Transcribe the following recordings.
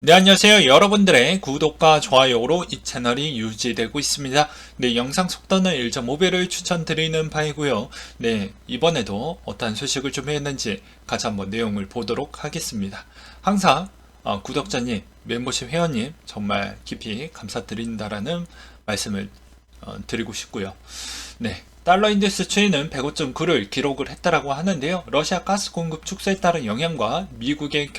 네, 안녕하세요. 여러분들의 구독과 좋아요로 이 채널이 유지되고 있습니다. 네, 영상 속도는 1.5배를 추천드리는 바이고요. 네, 이번에도 어떤 소식을 준비했는지 같이 한번 내용을 보도록 하겠습니다. 항상 구독자님, 멤버십 회원님 정말 깊이 감사드린다라는 말씀을 드리고 싶고요. 네, 달러 인덱스 추이는 105.9를 기록을 했다라고 하는데요. 러시아 가스 공급 축소에 따른 영향과 미국의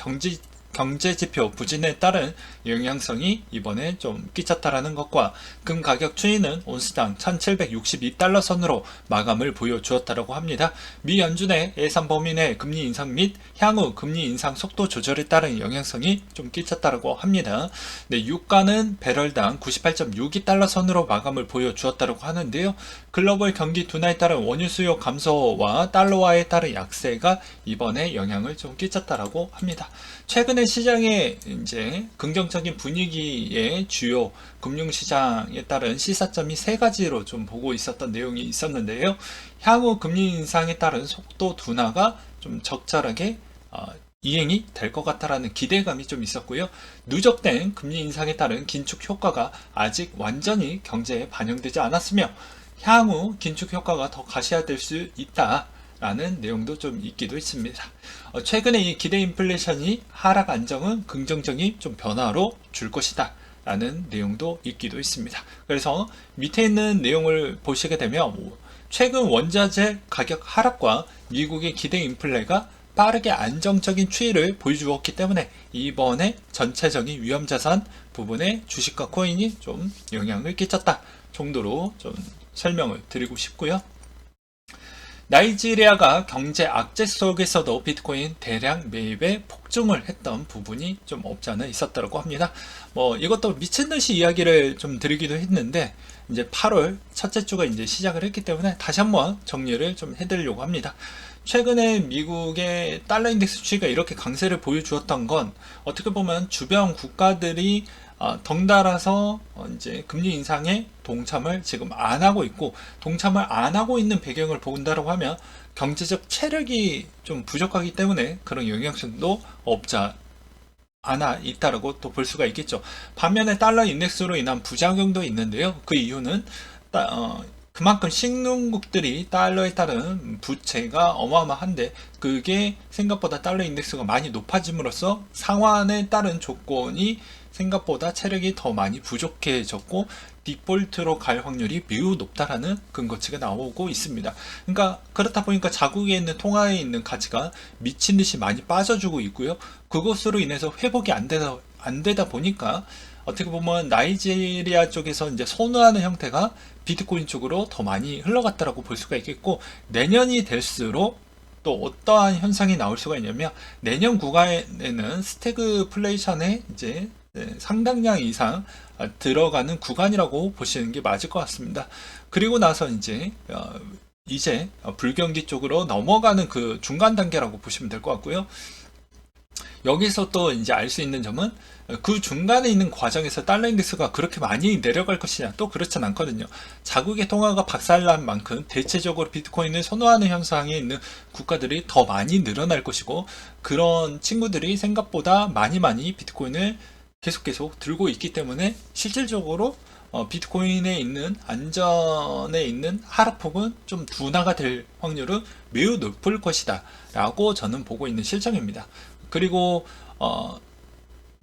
경제지표 부진에 따른 영향성이 이번에 좀 끼쳤다라는 것과 금 가격 추이는 온스당 1762달러 선으로 마감을 보여주었다라고 합니다. 미 연준의 예산 범위 내 금리 인상 및 향후 금리 인상 속도 조절에 따른 영향성이 좀 끼쳤다라고 합니다. 네, 유가는 배럴당 98.62달러 선으로 마감을 보여주었다라고 하는데요. 글로벌 경기 둔화에 따른 원유 수요 감소와 달러화에 따른 약세가 이번에 영향을 좀 끼쳤다라고 합니다. 최근에 시장의 이제 긍정적인 분위기의 주요 금융시장에 따른 시사점이 세 가지로 좀 보고 있었던 내용이 있었는데요. 향후 금리 인상에 따른 속도 둔화가 좀 적절하게 이행이 될 것 같다라는 기대감이 좀 있었고요. 누적된 금리 인상에 따른 긴축 효과가 아직 완전히 경제에 반영되지 않았으며 향후 긴축 효과가 더 가시화될 수 있다. 라는 내용도 좀 있기도 했습니다. 최근에 이 기대 인플레이션이 하락 안정은 긍정적인 좀 변화로 줄 것이다. 라는 내용도 있기도 있습니다. 그래서 밑에 있는 내용을 보시게 되면 최근 원자재 가격 하락과 미국의 기대 인플레가 빠르게 안정적인 추이를 보여주었기 때문에 이번에 전체적인 위험자산 부분에 주식과 코인이 좀 영향을 끼쳤다 정도로 좀 설명을 드리고 싶고요. 나이지리아가 경제 악재 속에서도 비트코인 대량 매입에 폭증을 했던 부분이 좀 없지 않아 있었다고 합니다. 이것도 미친 듯이 이야기를 좀 드리기도 했는데, 이제 8월 첫째 주가 이제 시작을 했기 때문에 다시 한번 정리를 좀 해드리려고 합니다. 최근에 미국의 달러 인덱스 추이가 이렇게 강세를 보여주었던 건 어떻게 보면 주변 국가들이 덩달아서 이제 금리 인상에 동참을 지금 안 하고 있고, 동참을 안 하고 있는 배경을 본다고 하면 경제적 체력이 좀 부족하기 때문에 그런 영향성도 없지 않아 있다라고 또 볼 수가 있겠죠. 반면에 달러 인덱스로 인한 부작용도 있는데요. 그 이유는 그만큼 신흥국들이 달러에 따른 부채가 어마어마한데, 그게 생각보다 달러 인덱스가 많이 높아짐으로써 상환에 따른 조건이 생각보다 체력이 더 많이 부족해졌고 디폴트로 갈 확률이 매우 높다라는 근거치가 나오고 있습니다. 그러니까 그렇다 보니까 자국에 있는 통화에 있는 가치가 미친 듯이 많이 빠져주고 있고요. 그것으로 인해서 회복이 안 되다 보니까 어떻게 보면 나이지리아 쪽에서 이제 선호하는 형태가 비트코인 쪽으로 더 많이 흘러갔다라고 볼 수가 있겠고, 내년이 될수록 또 어떠한 현상이 나올 수가 있냐면, 내년 구간에는 스태그플레이션에 이제 상당량 이상 들어가는 구간이라고 보시는 게 맞을 것 같습니다. 그리고 나서 이제 불경기 쪽으로 넘어가는 그 중간 단계라고 보시면 될 것 같고요. 여기서 또 이제 알 수 있는 점은 그 중간에 있는 과정에서 달러 인덱스가 그렇게 많이 내려갈 것이냐, 또 그렇진 않거든요. 자국의 통화가 박살난 만큼 대체적으로 비트코인을 선호하는 현상에 있는 국가들이 더 많이 늘어날 것이고, 그런 친구들이 생각보다 많이 비트코인을 계속 들고 있기 때문에 실질적으로 비트코인에 있는 안전에 있는 하락폭은 좀 둔화가 될 확률은 매우 높을 것이다 라고 저는 보고 있는 실정입니다. 그리고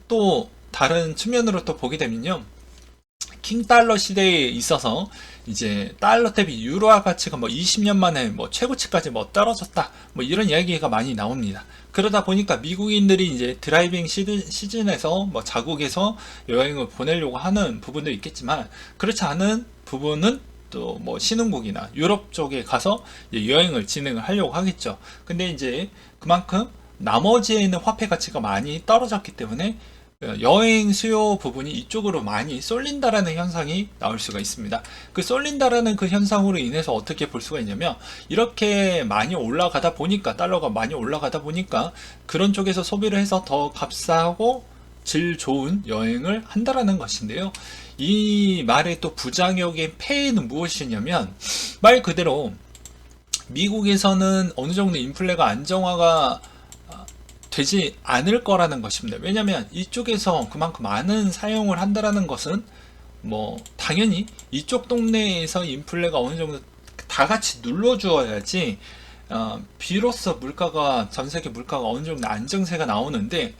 또 다른 측면으로 또 보게 되면요, 킹달러 시대에 있어서 이제 달러 대비 유로화 가치가 20년 만에 최고치까지 떨어졌다, 이런 이야기가 많이 나옵니다. 그러다 보니까 미국인들이 이제 드라이빙 시즌에서 자국에서 여행을 보내려고 하는 부분도 있겠지만, 그렇지 않은 부분은 또 신흥국이나 유럽 쪽에 가서 여행을 진행을 하려고 하겠죠. 근데 이제 그만큼 나머지에 있는 화폐 가치가 많이 떨어졌기 때문에 여행 수요 부분이 이쪽으로 많이 쏠린다라는 현상이 나올 수가 있습니다. 그 쏠린다라는 그 현상으로 인해서 어떻게 볼 수가 있냐면, 이렇게 많이 올라가다 보니까, 달러가 많이 올라가다 보니까 그런 쪽에서 소비를 해서 더 값싸고 질 좋은 여행을 한다라는 것인데요. 이 말의 또 부작용의 폐해는 무엇이냐면, 말 그대로 미국에서는 어느 정도 인플레가 안정화가 되지 않을 거라는 것입니다. 왜냐하면 이쪽에서 그만큼 많은 사용을 한다라는 것은 뭐 당연히 이쪽 동네에서 인플레가 어느 정도 다 같이 눌러주어야지 비로소 물가가 전 세계 물가가 어느 정도 안정세가 나오는데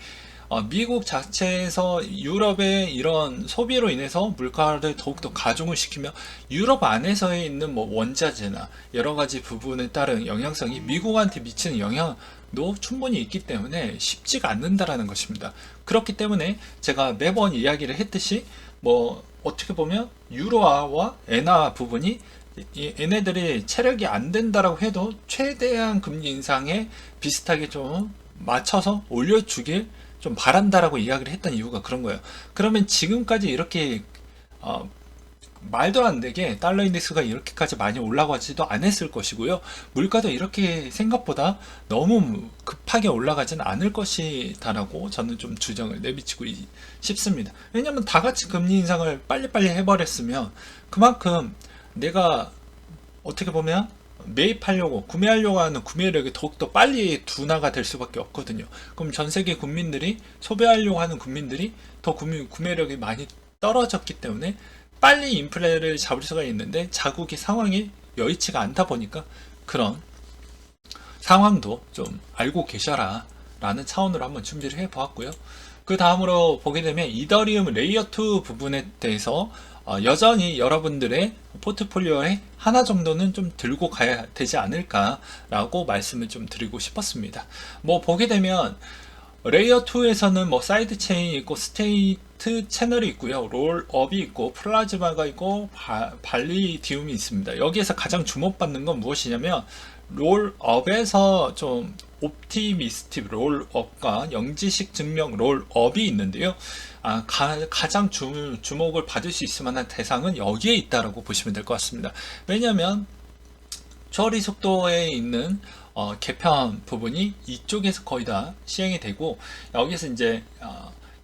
미국 자체에서 유럽의 이런 소비로 인해서 물가를 더욱더 가중을 시키며 유럽 안에서 있는 뭐 원자재나 여러 가지 부분에 따른 영향성이 미국한테 미치는 영향도 충분히 있기 때문에 쉽지가 않는다라는 것입니다. 그렇기 때문에 제가 매번 이야기를 했듯이 뭐 어떻게 보면 유로화와 엔화 부분이 얘네들이 체력이 안 된다라고 해도 최대한 금리 인상에 비슷하게 좀 맞춰서 올려주길 좀 바란다라고 이야기를 했던 이유가 그런 거예요. 그러면 지금까지 이렇게 말도 안 되게 달러 인덱스가 이렇게까지 많이 올라가지도 않았을 것이고요. 물가도 이렇게 생각보다 너무 급하게 올라가지는 않을 것이다라고 저는 좀 주장을 내비치고 싶습니다. 왜냐하면 다 같이 금리 인상을 빨리빨리 해버렸으면 그만큼 내가 어떻게 보면 매입하려고 구매하려고 하는 구매력이 더욱더 빨리 둔화가 될 수밖에 없거든요. 그럼 전 세계 국민들이 소비하려고 하는 국민들이 더 구매력이 많이 떨어졌기 때문에 빨리 인플레를 잡을 수가 있는데 자국의 상황이 여의치가 않다 보니까 그런 상황도 좀 알고 계셔라 라는 차원으로 한번 준비를 해 보았고요. 그 다음으로 보게 되면 이더리움 레이어 2 부분에 대해서 여전히 여러분들의 포트폴리오에 하나 정도는 좀 들고 가야 되지 않을까 라고 말씀을 좀 드리고 싶었습니다. 뭐 보게 되면 레이어 2에서는 뭐 사이드 체인이 있고 스테이트 채널이 있고요, 롤업이 있고 플라즈마가 있고 발리디움이 있습니다. 여기에서 가장 주목받는 건 무엇이냐면 롤업에서 좀 옵티미스틱 롤업과 영지식 증명 롤업이 있는데요. 가장 주목을 받을 수 있을 만한 대상은 여기에 있다라고 보시면 될 것 같습니다. 왜냐하면 처리 속도에 있는 개편 부분이 이쪽에서 거의 다 시행이 되고 여기서 이제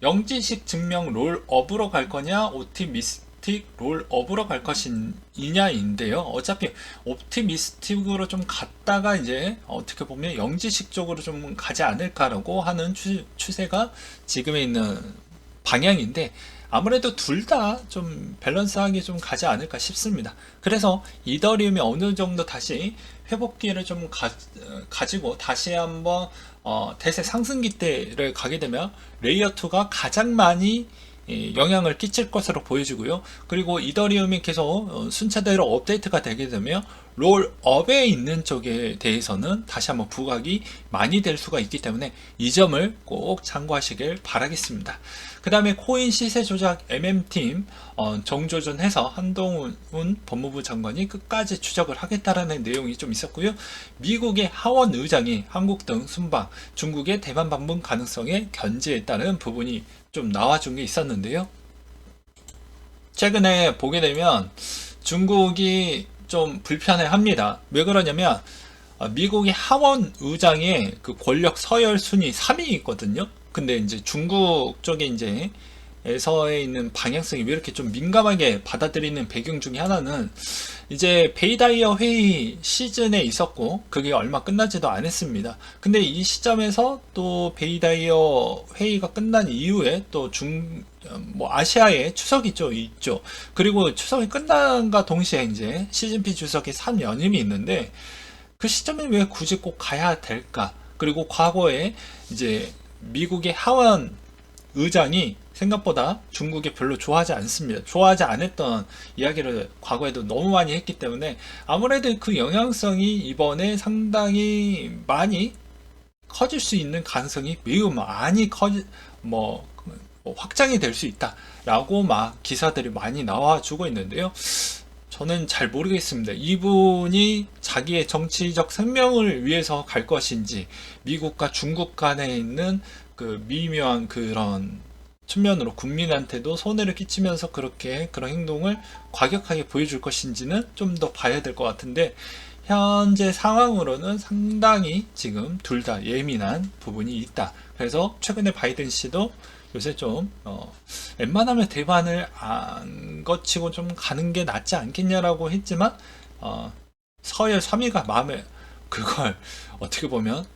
영지식 증명 롤업으로 갈 거냐 옵티미스틱 롤업으로 갈 것이냐인데요. 어차피 옵티미스틱으로 좀 갔다가 이제 어떻게 보면 영지식 쪽으로 좀 가지 않을까라고 하는 추세가 지금에 있는 방향인데 아무래도 둘 다 좀 밸런스하게 좀 가지 않을까 싶습니다. 그래서 이더리움이 어느 정도 다시 회복기를 좀 가지고 다시 한번 대세 상승기 때를 가게 되면 레이어 2가 가장 많이 영향을 끼칠 것으로 보여지고요. 그리고 이더리움이 계속 순차대로 업데이트가 되게 되면 롤업에 있는 쪽에 대해서는 다시 한번 부각이 많이 될 수가 있기 때문에 이 점을 꼭 참고하시길 바라겠습니다. 그 다음에 코인 시세 조작 MM팀 정조준해서 한동훈 법무부 장관이 끝까지 추적을 하겠다라는 내용이 좀 있었고요. 미국의 하원 의장이 한국 등 순방, 중국의 대만 방문 가능성에 견제했다는 부분이 좀 나와준 게 있었는데요. 최근에 보게 되면 중국이 좀 불편해합니다. 왜 그러냐면 미국의 하원 의장의 그 권력 서열 순위 3위 있거든요. 근데 이제 중국 쪽에 이제 에서에 있는 방향성이 왜 이렇게 좀 민감하게 받아들이는 배경 중에 하나는 이제 베이다이어 회의 시즌에 있었고 그게 얼마 끝나지도 않았습니다. 근데 이 시점에서 또 베이다이어 회의가 끝난 이후에 또 뭐 아시아에 추석이 있죠. 그리고 추석이 끝난과 동시에 이제 시진핑 주석의 3연임이 있는데 그 시점에 왜 굳이 꼭 가야 될까? 그리고 과거에 이제 미국의 하원 의장이 생각보다 중국에 별로 좋아하지 않습니다. 좋아하지 않았던 이야기를 과거에도 너무 많이 했기 때문에 아무래도 그 영향성이 이번에 상당히 많이 커질 수 있는 가능성이 매우 많이 확장이 될 수 있다라고 막 기사들이 많이 나와주고 있는데요. 저는 잘 모르겠습니다. 이분이 자기의 정치적 생명을 위해서 갈 것인지 미국과 중국 간에 있는 그 미묘한 그런 측면으로 국민한테도 손해를 끼치면서 그런 행동을 과격하게 보여줄 것인지는 좀 더 봐야 될 것 같은데 현재 상황으로는 상당히 지금 둘 다 예민한 부분이 있다. 그래서 최근에 바이든 씨도 요새 좀 웬만하면 대만을 안 거치고 좀 가는 게 낫지 않겠냐라고 했지만 서열 3위가 마음에 그걸 어떻게 보면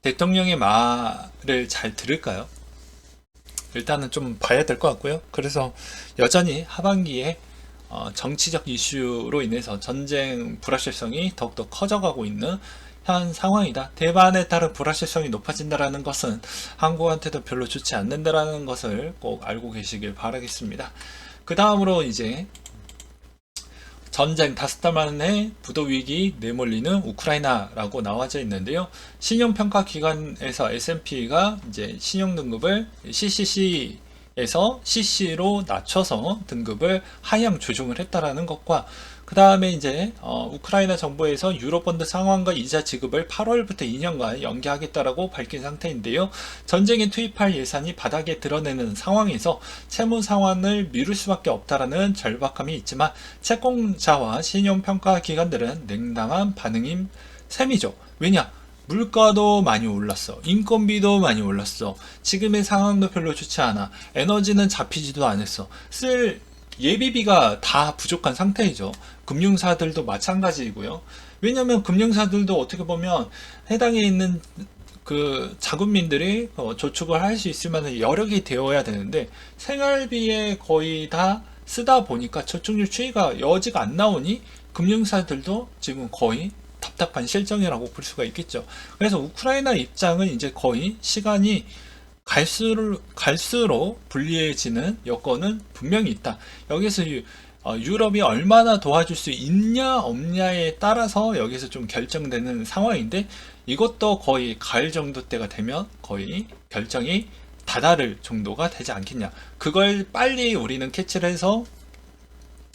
대통령의 말을 잘 들을까요? 일단은 좀 봐야 될 것 같고요. 그래서 여전히 하반기에 정치적 이슈로 인해서 전쟁 불확실성이 더욱더 커져가고 있는 현 상황이다. 대만에 따른 불확실성이 높아진다는 것은 한국한테도 별로 좋지 않는다라는 것을 꼭 알고 계시길 바라겠습니다. 그 다음으로 이제 전쟁 5달 만에 부도위기 내몰리는 우크라이나라고 나와져 있는데요. 신용평가기관에서 S&P가 이제 신용등급을 CCC에서 CC로 낮춰서 등급을 하향 조정을 했다라는 것과 그 다음에 이제 우크라이나 정부에서 유로펀드 상환과 이자 지급을 8월부터 2년간 연기하겠다라고 밝힌 상태인데요. 전쟁에 투입할 예산이 바닥에 드러내는 상황에서 채무 상환을 미룰 수밖에 없다라는 절박함이 있지만 채권자와 신용평가 기관들은 냉담한 반응인 셈이죠. 왜냐? 물가도 많이 올랐어. 인건비도 많이 올랐어. 지금의 상황도 별로 좋지 않아. 에너지는 잡히지도 않았어. 쓸 예비비가 다 부족한 상태이죠. 금융사들도 마찬가지이고요. 왜냐하면 금융사들도 어떻게 보면 해당에 있는 그 자국민들이 저축을 할 수 있을 만한 여력이 되어야 되는데 생활비에 거의 다 쓰다 보니까 저축률 추이가 여지가 안 나오니 금융사들도 지금 거의 답답한 실정이라고 볼 수가 있겠죠. 그래서 우크라이나 입장은 이제 거의 시간이 갈수록 불리해지는 여건은 분명히 있다. 여기서 유럽이 얼마나 도와줄 수 있냐 없냐에 따라서 여기서 좀 결정되는 상황인데 이것도 거의 가을 정도 때가 되면 거의 결정이 다다를 정도가 되지 않겠냐. 그걸 빨리 우리는 캐치를 해서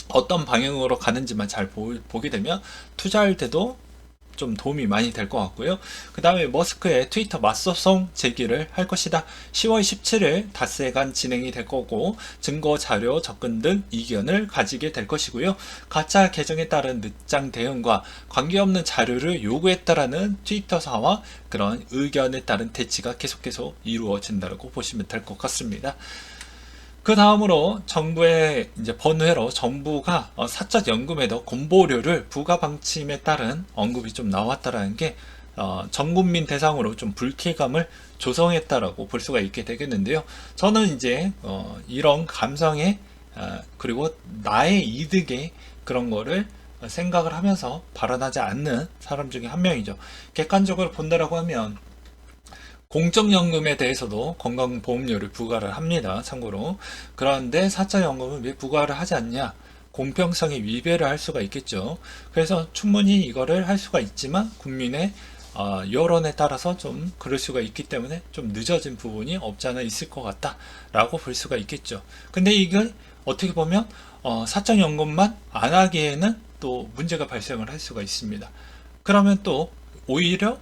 어떤 방향으로 가는지만 잘 보게 되면 투자할 때도 좀 도움이 많이 될 것 같고요. 그 다음에 머스크의 트위터 맞소송 제기를 할 것이다. 10월 17일 닷새간 진행이 될 거고 증거 자료 접근 등 이견을 가지게 될 것이고요. 가짜 계정에 따른 늦장 대응과 관계없는 자료를 요구했다라는 트위터사와 그런 의견에 따른 대치가 계속 이루어진다고 보시면 될 것 같습니다. 그 다음으로 정부의 이제 번외로 정부가 사적 연금에도 건보료를 부과 방침에 따른 언급이 좀 나왔다라는 게 전 국민 대상으로 좀 불쾌감을 조성했다라고 볼 수가 있게 되겠는데요. 저는 이제 이런 감성에 그리고 나의 이득에 그런 거를 생각을 하면서 발언하지 않는 사람 중에 한 명이죠. 객관적으로 본다라고 하면 공적연금에 대해서도 건강보험료를 부과를 합니다. 참고로. 그런데 사적연금은 왜 부과를 하지 않냐? 공평성에 위배를 할 수가 있겠죠. 그래서 충분히 이거를 할 수가 있지만 국민의 여론에 따라서 좀 그럴 수가 있기 때문에 좀 늦어진 부분이 없지 않아 있을 것 같다 라고 볼 수가 있겠죠. 근데 이걸 어떻게 보면 사적연금만 안 하기에는 또 문제가 발생을 할 수가 있습니다. 그러면 또 오히려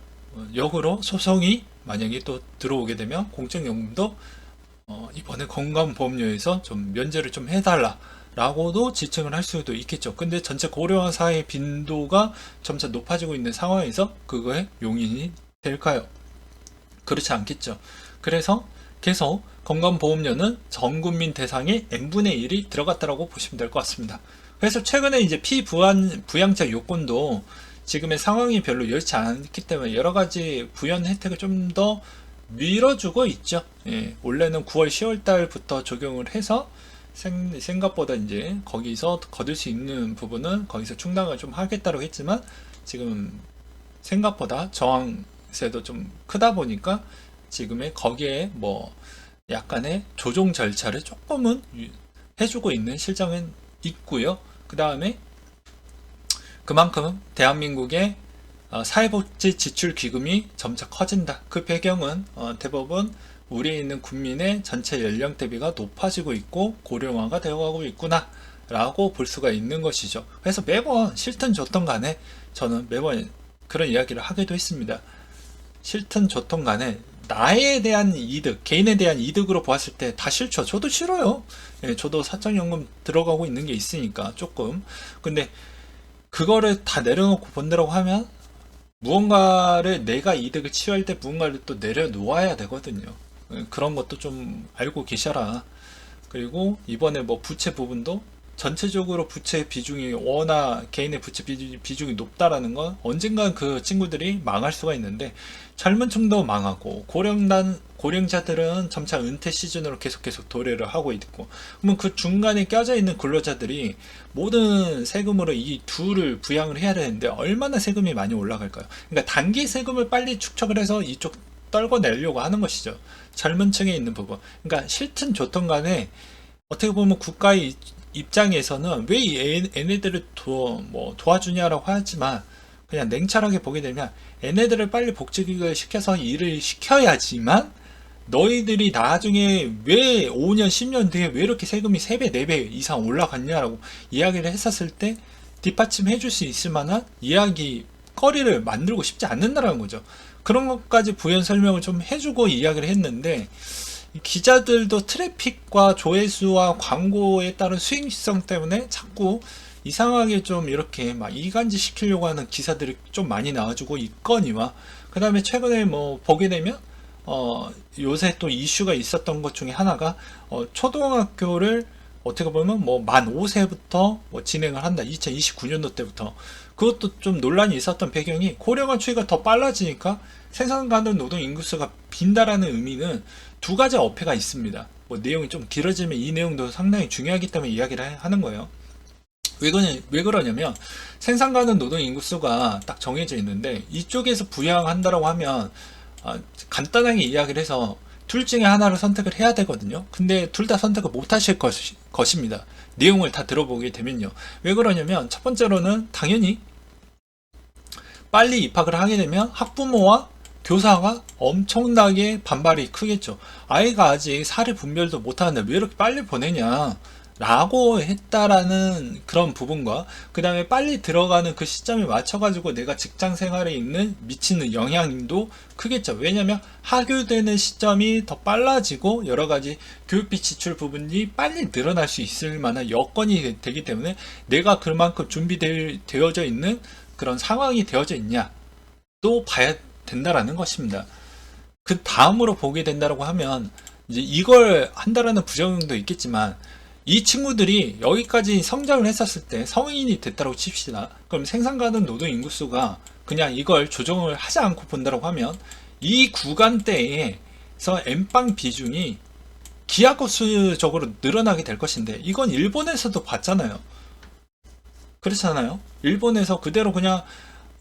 역으로 소송이 만약에 또 들어오게 되면 공적연금도 이번에 건강보험료에서 좀 면제를 좀 해달라 라고도 지청을 할 수도 있겠죠. 근데 전체 고령화 사회 빈도가 점차 높아지고 있는 상황에서 그거에 용인이 될까요? 그렇지 않겠죠. 그래서 계속 건강보험료는 전 국민 대상의 n분의 1이 들어갔다라고 보시면 될 것 같습니다. 그래서 최근에 이제 피부양자 요건도 지금의 상황이 별로 여의치 않기 때문에 여러 가지 부연 혜택을 좀 더 밀어주고 있죠. 예, 원래는 9월, 10월 달부터 적용을 해서 생각보다 이제 거기서 거둘 수 있는 부분은 거기서 충당을 좀 하겠다고 했지만 지금 생각보다 저항세도 좀 크다 보니까 지금의 거기에 뭐 약간의 조정 절차를 조금은 해주고 있는 실정은 있고요. 그 다음에 그만큼 대한민국의 사회복지 지출 기금이 점차 커진다. 그 배경은 대부분 우리에 있는 국민의 전체 연령 대비가 높아지고 있고 고령화가 되어가고 있구나 라고 볼 수가 있는 것이죠. 그래서 매번 싫든 좋든 간에 저는 매번 그런 이야기를 하기도 했습니다. 싫든 좋든 간에 나에 대한 이득, 개인에 대한 이득으로 보았을 때 다 싫죠. 저도 싫어요. 예, 저도 사적연금 들어가고 있는 게 있으니까 조금. 근데 그거를 다 내려놓고 본다고 하면 무언가를 내가 이득을 취할 때 무언가를 또 내려놓아야 되거든요. 그런 것도 좀 알고 계셔라. 그리고 이번에 뭐 부채 부분도 전체적으로 부채 비중이 워낙 개인의 부채 비중이 높다라는 건 언젠간 그 친구들이 망할 수가 있는데, 젊은 층도 망하고 고령자들은 점차 은퇴 시즌으로 계속 도래를 하고 있고, 그러면 그 중간에 껴져 있는 근로자들이 모든 세금으로 이 둘을 부양을 해야 되는데 얼마나 세금이 많이 올라갈까요? 그러니까 단기 세금을 빨리 축적을 해서 이쪽 떨궈내려고 하는 것이죠. 젊은 층에 있는 부분. 그러니까 싫든 좋든 간에 어떻게 보면 국가의 입장에서는 왜 얘네들을 도와주냐라고 하지만, 그냥 냉철하게 보게 되면 얘네들을 빨리 복직을 시켜서 일을 시켜야지만 너희들이 나중에 왜 5년 10년 뒤에 왜 이렇게 세금이 3배 4배 이상 올라갔냐라고 이야기를 했었을 때 뒷받침해 줄 수 있을 만한 이야기 거리를 만들고 싶지 않는다라는 거죠. 그런 것까지 부연 설명을 좀 해주고 이야기를 했는데, 기자들도 트래픽과 조회수와 광고에 따른 수익성 때문에 자꾸 이상하게 좀 이렇게 막 이간질 시키려고 하는 기사들이 좀 많이 나와주고 있거니와, 그 다음에 최근에 뭐 보게 되면 요새 또 이슈가 있었던 것 중에 하나가 초등학교를 어떻게 보면 뭐 만 5세부터 뭐 진행을 한다, 2029년도 때부터. 그것도 좀 논란이 있었던 배경이, 고령화 추이가 더 빨라지니까 생산 가능 노동 인구수가 빈다라는 의미는 두 가지 어폐가 있습니다. 뭐 내용이 좀 길어지면 이 내용도 상당히 중요하기 때문에 이야기를 하는 거예요. 왜 그러냐면, 생산 가능 노동 인구수가 딱 정해져 있는데 이쪽에서 부양한다라고 하면 간단하게 이야기를 해서 둘 중에 하나를 선택을 해야 되거든요. 근데 둘 다 선택을 못 하실 것입니다. 내용을 다 들어보게 되면요. 왜 그러냐면, 첫 번째로는 당연히 빨리 입학을 하게 되면 학부모와 교사가 엄청나게 반발이 크겠죠. 아이가 아직 사리 분별도 못하는데 왜 이렇게 빨리 보내냐 라고 했다라는 그런 부분과, 그 다음에 빨리 들어가는 그 시점에 맞춰가지고 내가 직장 생활에 있는 미치는 영향도 크겠죠. 왜냐면 하교되는 시점이 더 빨라지고 여러가지 교육비 지출 부분이 빨리 늘어날 수 있을 만한 여건이 되기 때문에, 내가 그만큼 준비되어져 있는 그런 상황이 되어져 있냐 또 봐야 된다라는 것입니다. 그 다음으로 보게 된다라고 하면, 이제 이걸 한다라는 부작용도 있겠지만, 이 친구들이 여기까지 성장을 했었을 때 성인이 됐다고 칩시다. 그럼 생산 가능 노동 인구수가 그냥 이걸 조정을 하지 않고 본다고 하면, 이 구간대에서 엠빵 비중이 기하급수적으로 늘어나게 될 것인데, 이건 일본에서도 봤잖아요. 그렇잖아요. 일본에서 그대로 그냥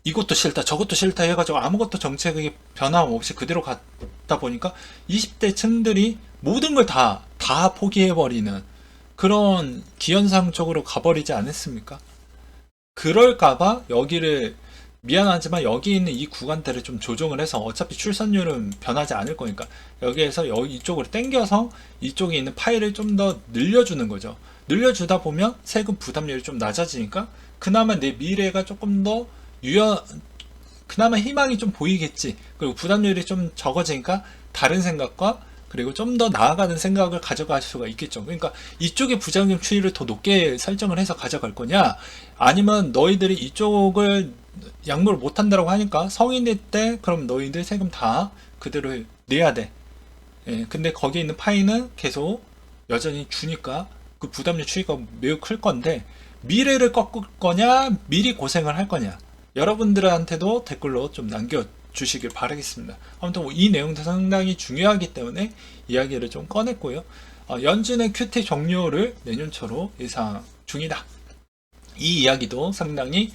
이것도 싫다 저것도 싫다 해가지고 아무것도 정책의 변함 없이 그대로 갔다 보니까 20대 층들이 모든 걸 다 포기해버리는 그런 기현상 쪽으로 가버리지 않았습니까? 그럴까봐 여기를, 미안하지만 여기 있는 이 구간대를 좀 조정을 해서, 어차피 출산율은 변하지 않을 거니까 여기에서 이쪽으로 당겨서 이쪽에 있는 파일을 좀 더 늘려주는 거죠. 늘려주다 보면 세금 부담률이 좀 낮아지니까 그나마 내 미래가 조금 더 그나마 희망이 좀 보이겠지. 그리고 부담률이 좀 적어지니까 다른 생각과, 그리고 좀 더 나아가는 생각을 가져갈 수가 있겠죠. 그러니까 이쪽의 부작용 추이를 더 높게 설정을 해서 가져갈 거냐, 아니면 너희들이 이쪽을 양보를 못한다고 하니까 성인일 때 그럼 너희들 세금 다 그대로 내야 돼. 예, 근데 거기에 있는 파이는 계속 여전히 주니까 그 부담률 추이가 매우 클 건데, 미래를 꺾을 거냐 미리 고생을 할 거냐, 여러분들한테도 댓글로 좀 남겨주시길 바라겠습니다. 아무튼 이 내용도 상당히 중요하기 때문에 이야기를 좀 꺼냈고요. 연준의 QT 종료를 내년 초로 예상 중이다. 이 이야기도 상당히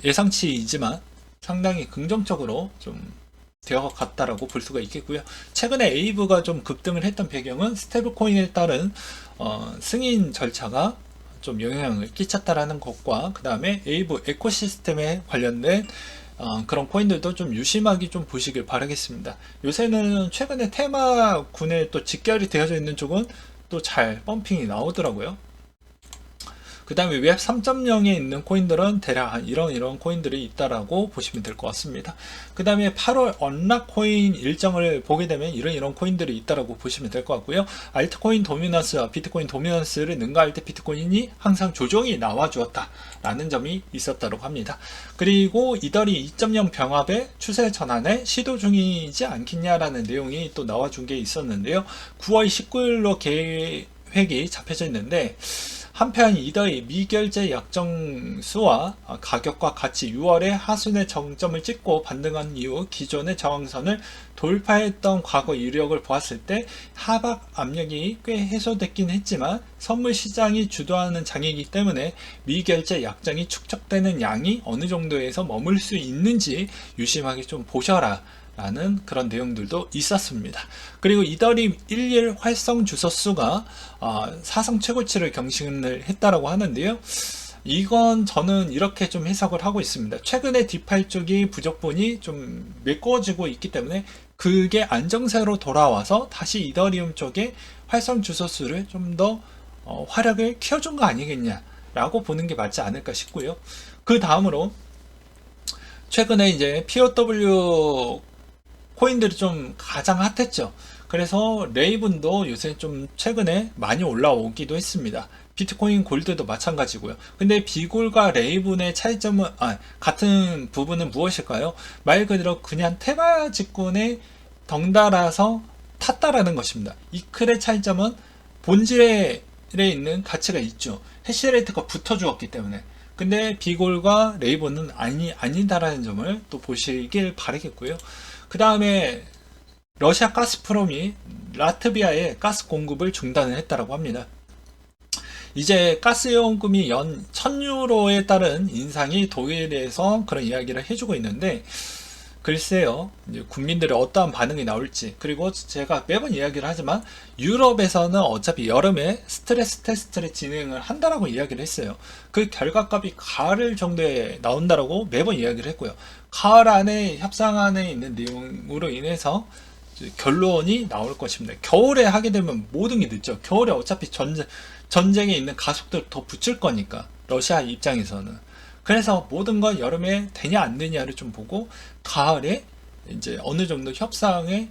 예상치이지만 상당히 긍정적으로 좀 되어 갔다라고 볼 수가 있겠고요. 최근에 에이브가 좀 급등을 했던 배경은 스테이블 코인에 따른 승인 절차가 좀 영향을 끼쳤다라는 것과, 그 다음에 에이브 에코시스템에 관련된 그런 코인들도 좀 유심하게 좀 보시길 바라겠습니다. 요새는 최근에 테마군에 또 직결이 되어져 있는 쪽은 또 잘 펌핑이 나오더라고요. 그 다음에 웹 3.0에 있는 코인들은 대략 이런 코인들이 있다라고 보시면 될 것 같습니다. 그 다음에 8월 언락 코인 일정을 보게 되면 이런 코인들이 있다라고 보시면 될 것 같고요. 알트코인 도미넌스와 비트코인 도미넌스를 능가할 때 비트코인이 항상 조정이 나와 주었다 라는 점이 있었다고 합니다. 그리고 이더리 2.0 병합의 추세 전환에 시도 중이지 않겠냐라는 내용이 또 나와 준 게 있었는데요. 9월 19일로 계획이 잡혀져 있는데, 한편 이더의 미결제 약정 수와 가격과 같이 6월에 하순의 정점을 찍고 반등한 이후 기존의 저항선을 돌파했던 과거 이력을 보았을 때 하락 압력이 꽤 해소됐긴 했지만 선물 시장이 주도하는 장이기 때문에 미결제 약정이 축적되는 양이 어느 정도에서 머물 수 있는지 유심하게 좀 보셔라 라는 그런 내용들도 있었습니다. 그리고 이더리움 1일 활성 주소 수가 사상 최고치를 경신을 했다라고 하는데요. 이건 저는 이렇게 좀 해석을 하고 있습니다. 최근에 디파이 쪽이 부족분이 좀 메꿔지고 있기 때문에 그게 안정세로 돌아와서 다시 이더리움 쪽에 활성 주소 수를 좀 더 화력을 키워준 거 아니겠냐라고 보는 게 맞지 않을까 싶고요. 그 다음으로 최근에 이제 POW 코인들이 좀 가장 핫했죠. 그래서 레이븐도 요새 좀 최근에 많이 올라오기도 했습니다. 비트코인 골드도 마찬가지고요. 근데 비골과 레이븐의 차이점은 같은 부분은 무엇일까요? 말 그대로 그냥 테마 직군에 덩달아서 탔다라는 것입니다. 이클의 차이점은 본질에 있는 가치가 있죠. 해시레이트가 붙어 주었기 때문에. 근데 비골과 레이븐은 아니다라는 점을 또 보시길 바라겠고요. 그 다음에 러시아 가스프롬이 라트비아에 가스 공급을 중단을 했다라고 합니다. 이제 가스요금이 연 1000유로에 따른 인상이 독일에서 그런 이야기를 해주고 있는데 글쎄요, 이제 국민들의 어떠한 반응이 나올지, 그리고 제가 매번 이야기를 하지만 유럽에서는 어차피 여름에 스트레스 테스트를 진행을 한다라고 이야기를 했어요. 그 결과값이 가을 정도에 나온다라고 매번 이야기를 했고요. 가을 안에 협상안에 있는 내용으로 인해서 결론이 나올 것입니다. 겨울에 하게 되면 모든 게 늦죠. 겨울에 어차피 전쟁에 있는 가속도를 더 붙일 거니까, 러시아 입장에서는. 그래서 모든 건 여름에 되냐 안 되냐를 좀 보고 가을에 이제 어느 정도 협상의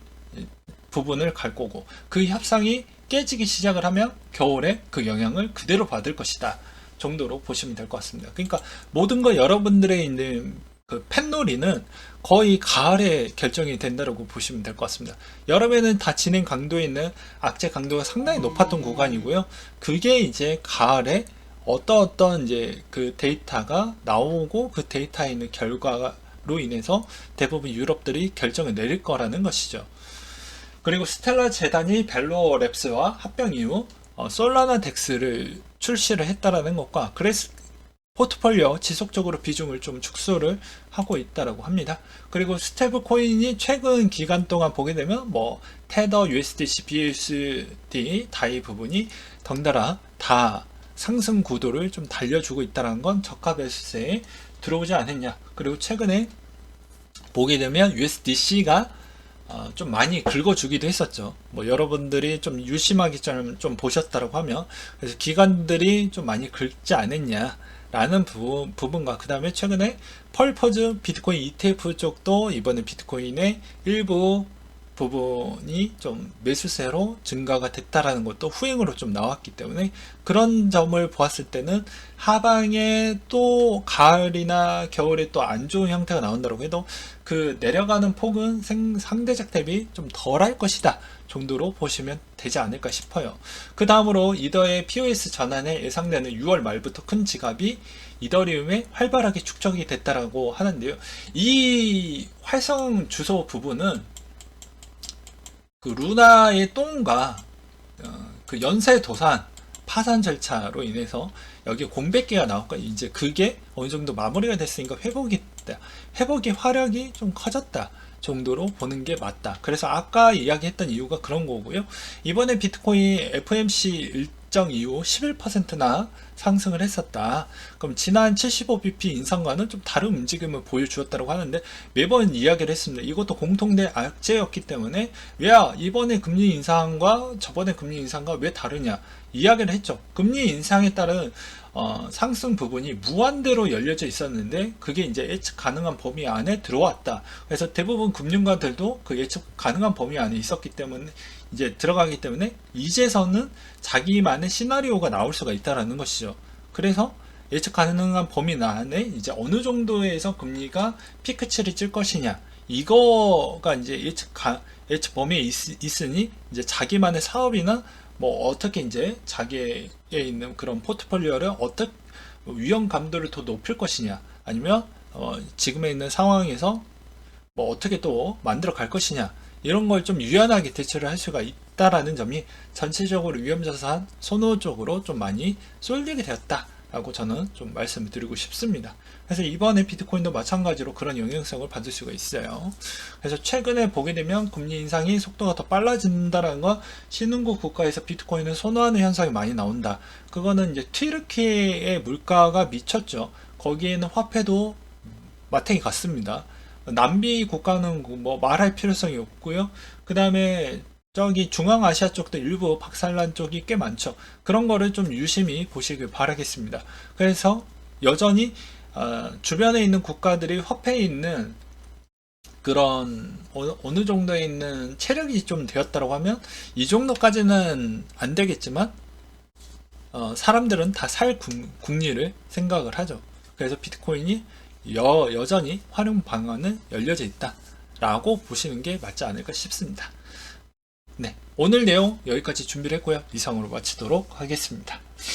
부분을 갈 거고, 그 협상이 깨지기 시작을 하면 겨울에 그 영향을 그대로 받을 것이다 정도로 보시면 될 것 같습니다. 그러니까 모든 거 여러분들의 있는 그 팬놀이는 거의 가을에 결정이 된다고 보시면 될 것 같습니다. 여름에는 다 진행 강도에 있는 악재 강도가 상당히 높았던 구간이고요. 그게 이제 가을에 어떤 이제 그 데이터가 나오고 그 데이터에 있는 결과로 인해서 대부분 유럽들이 결정을 내릴 거라는 것이죠. 그리고 스텔라 재단이 벨로랩스와 합병 이후 솔라나 덱스를 출시를 했다라는 것과 그래서 포트폴리오 지속적으로 비중을 좀 축소를 하고 있다라고 합니다. 그리고 스테이블 코인이 최근 기간 동안 보게 되면 뭐 테더, USDC, BUSD 다이 부분이 덩달아 다 상승 구도를 좀 달려주고 있다는 건 저가 매수세에 들어오지 않았냐. 그리고 최근에 보게 되면 USDC가 좀 많이 긁어주기도 했었죠. 뭐 여러분들이 좀 유심하게 좀 보셨다고 하면, 그래서 기관들이 좀 많이 긁지 않았냐 라는 부분과 그 다음에 최근에 펄퍼즈 비트코인 ETF 쪽도 이번에 비트코인의 일부 부분이 좀 매수세로 증가가 됐다라는 것도 후행으로 좀 나왔기 때문에 그런 점을 보았을 때는 하방에 또 가을이나 겨울에 또 안 좋은 형태가 나온다고 해도 그 내려가는 폭은 상대적 대비 좀 덜할 것이다 정도로 보시면 되지 않을까 싶어요. 그 다음으로 이더의 POS 전환에 예상되는 6월 말부터 큰 지갑이 이더리움에 활발하게 축적이 됐다라고 하는데요. 이 활성 주소 부분은 그 루나의 똥과 그 연쇄 도산 파산 절차로 인해서 여기 공백기가 나왔고 이제 그게 어느 정도 마무리가 됐으니까 회복의 화력이 좀 커졌다 정도로 보는 게 맞다. 그래서 아까 이야기했던 이유가 그런 거고요. 이번에 비트코인 FOMC 일정 이후 11%나 상승을 했었다. 그럼 지난 75bp 인상과는 좀 다른 움직임을 보여주었다고 하는데 매번 이야기를 했습니다. 이것도 공통된 악재였기 때문에 왜 이번에 금리 인상과 저번에 금리 인상과 왜 다르냐 이야기를 했죠. 금리 인상에 따른 상승 부분이 무한대로 열려져 있었는데 그게 이제 예측 가능한 범위 안에 들어왔다. 그래서 대부분 금융가들도 그 예측 가능한 범위 안에 있었기 때문에 이제 들어가기 때문에 이제서는 자기만의 시나리오가 나올 수가 있다라는 것이죠. 그래서 예측 가능한 범위 안에 이제 어느 정도에서 금리가 피크치를 찔 것이냐 이거가 이제 예측 범위에 있으니 이제 자기만의 사업이나 뭐 어떻게 이제 자기에 있는 그런 포트폴리오를 어떻게 위험 감도를 더 높일 것이냐, 아니면 지금에 있는 상황에서 뭐 어떻게 또 만들어 갈 것이냐, 이런 걸 좀 유연하게 대처를 할 수가 있다라는 점이 전체적으로 위험자산 선호 쪽으로 좀 많이 쏠리게 되었다라고 저는 좀 말씀을 드리고 싶습니다. 그래서 이번에 비트코인도 마찬가지로 그런 영향성을 받을 수가 있어요. 그래서 최근에 보게 되면 금리 인상이 속도가 더 빨라진다는 건 신흥국 국가에서 비트코인을 선호하는 현상이 많이 나온다. 그거는 이제 튀르키의 물가가 미쳤죠. 거기에는 화폐도 마탱이 갔습니다. 남비 국가는 뭐 말할 필요성이 없고요. 그 다음에 저기 중앙아시아 쪽도 일부 박살난 쪽이 꽤 많죠. 그런 거를 좀 유심히 보시길 바라겠습니다. 그래서 여전히 주변에 있는 국가들이 화폐에 있는 그런 어느 정도에 있는 체력이 좀 되었다고 하면 이 정도까지는 안 되겠지만 사람들은 다 살 국리를 생각을 하죠. 그래서 비트코인이 여전히 활용 방안은 열려져 있다 라고 보시는 게 맞지 않을까 싶습니다. 네, 오늘 내용 여기까지 준비를 했고요. 이상으로 마치도록 하겠습니다.